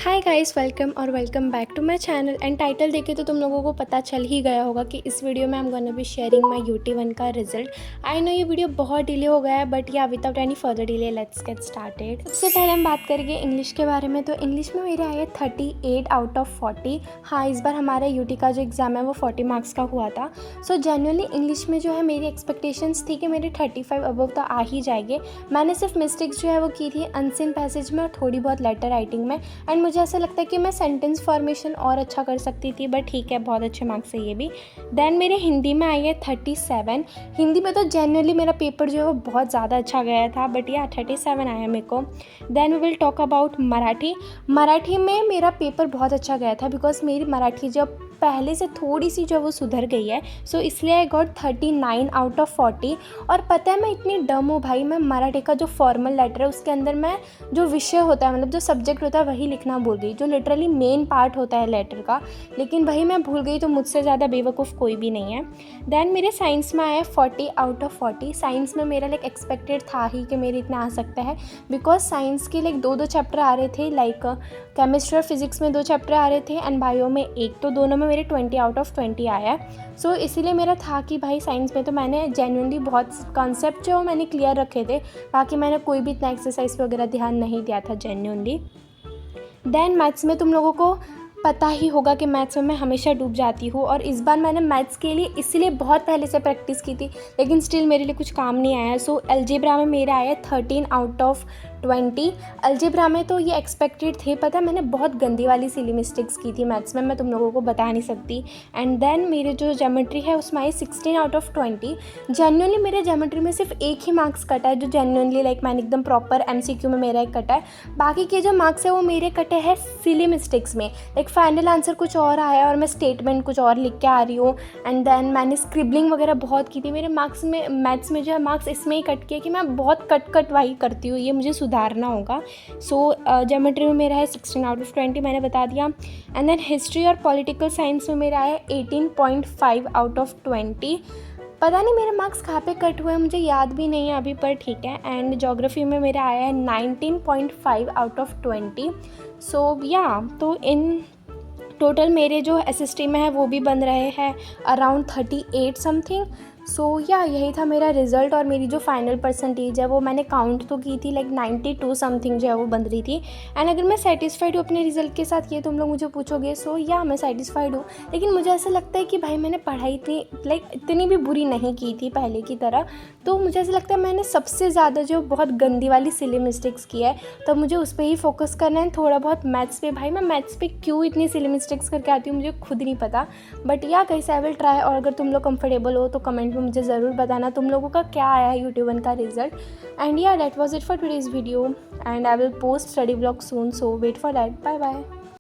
Hi guys, welcome back to my channel. And title देखे तो तुम लोगों को पता चल ही गया होगा कि इस वीडियो में I am gonna be sharing my UT1 का रिजल्ट। आई नो ये वीडियो बहुत डिले हो गया है, बट या without any further delay let's get started. सबसे पहले हम बात करेंगे इंग्लिश के बारे में। तो इंग्लिश में मेरे आए 38 आउट ऑफ 40। हाँ, इस बार हमारा UT का जो एग्ज़ाम है वो 40 मार्क्स का हुआ था। सो जेन्युइनली इंग्लिश में जो है मेरी एक्सपेक्टेशंस थी कि मेरे 35 अबव तो आ ही जाएंगे। मैंने सिर्फ मिस्टेक्स जो है वो की थी अनसीन पैसेज में और थोड़ी बहुत लेटर राइटिंग में। एंड मुझे ऐसा लगता है कि मैं सेंटेंस फॉर्मेशन और अच्छा कर सकती थी, बट ठीक है, बहुत अच्छे मार्क्स है ये भी। देन मेरे हिंदी में आई है 37। हिंदी में तो जेन्युइनली मेरा पेपर जो है वो बहुत ज़्यादा अच्छा गया था, बट या 37 आया मेरे को। Then we will talk about Marathi. Marathi में मेरा पेपर बहुत अच्छा गया था बिकॉज मेरी मराठी जब पहले से थोड़ी सी जो वो सुधर गई है, सो इसलिए आई गॉट 39 आउट ऑफ 40। और पता है मैं इतनी डम हूँ भाई, मैं मराठी का जो फॉर्मल लेटर है उसके अंदर मैं जो विषय होता है, मतलब जो सब्जेक्ट होता है वही लिखना भूल गई, जो लिटरली मेन पार्ट होता है लेटर का, लेकिन वही मैं भूल गई। तो मुझसे ज़्यादा बेवकूफ़ कोई भी नहीं है। देन मेरे साइंस में आया 40 आउट ऑफ 40। साइंस में मेरा लाइक एक्सपेक्टेड था ही कि मेरे इतना आ सकता है, बिकॉज साइंस के लाइक दो चैप्टर आ रहे थे, लाइक केमिस्ट्री और फिजिक्स में 2 चैप्टर आ रहे थे एंड बायो में 1, तो दोनों में मेरे 20 आउट ऑफ 20 आया। सो इसीलिए मेरा था कि भाई साइंस में तो मैंने जेन्युइनली बहुत कॉन्सेप्ट जो मैंने क्लियर रखे थे, बाकी मैंने कोई भी इतना एक्सरसाइज वगैरह ध्यान नहीं दिया था जेन्युइनली। देन मैथ्स में तुम लोगों को पता ही होगा कि मैथ्स में मैं हमेशा डूब जाती हूँ, और इस बार मैंने मैथ्स के लिए इसलिए बहुत पहले से प्रैक्टिस की थी, लेकिन स्टिल मेरे लिए कुछ काम नहीं आया। सो अलजेब्रा में मेरा आया 13 आउट ऑफ 20। अलजेब्रा में तो ये एक्सपेक्टेड थे, पता है मैंने बहुत गंदी वाली सिली मिस्टेक्स की थी मैथ्स में, मैं तुम लोगों को बता नहीं सकती। एंड देन मेरे जो ज्योमेट्री है उसमें आई 16 आउट ऑफ 20। जेन्युइनली मेरे ज्योमेट्री में सिर्फ एक ही मार्क्स कटा है, जो जेन्युइनली लाइक मैंने एकदम प्रॉपर MCQ में मेरा एक कटा है। बाकी के जो मार्क्स है वो मेरे कटे हैं सिली मिस्टेक्स में, लाइक फाइनल आंसर कुछ और आया और मैं स्टेटमेंट कुछ और लिख के आ रही हूँ। एंड देन मैंने स्क्रिबलिंग वगैरह बहुत की थी। मेरे मार्क्स में मैथ्स में जो है मार्क्स इसमें ही कट किया कि मैं बहुत कटवाई करती हूँ, ये मुझे सुधारना होगा। सो ज्योमेट्री में मेरा है 16 आउट ऑफ 20, मैंने बता दिया। एंड देन हिस्ट्री और पॉलिटिकल साइंस में मेरा है 18.5 आउट ऑफ 20। पता नहीं मेरे मार्क्स कहाँ पे कट हुए हैं, मुझे याद भी नहीं है अभी, पर ठीक है। एंड ज्योग्राफी में मेरा आया है 19.5 आउट ऑफ 20। सो या तो इन टोटल मेरे जो SST में है वो भी बन रहे हैं अराउंड 38 समथिंग। सो या यही था मेरा रिज़ल्ट। और मेरी जो फाइनल परसेंटेज है वो मैंने काउंट तो की थी, लाइक 92 समथिंग जो है वो बन रही थी। एंड अगर मैं सेटिस्फाइड हूँ अपने रिज़ल्ट के साथ, ये तुम लोग मुझे पूछोगे, सो या मैं सेटिस्फाइड हूँ। लेकिन मुझे ऐसा लगता है कि भाई मैंने पढ़ाई इतनी भी बुरी नहीं की थी पहले की तरह। तो मुझे ऐसा लगता है मैंने सबसे ज़्यादा जो बहुत गंदी वाली सिली मिस्टेक्स की है, तो मुझे उस पर ही फोकस करना है। थोड़ा बहुत मैथ्स पे, भाई मैं मैथ्स पे क्यों इतनी सिली मिस्टेक्स करके आती हूँ मुझे खुद नहीं पता, बट या कैसे आई विल ट्राई। और अगर तुम लोग कंफर्टेबल हो तो कमेंट में मुझे ज़रूर बताना तुम लोगों का क्या आया है UT1 का result. And yeah that was it for today's video and I will post study blog soon, so wait for that. Bye bye.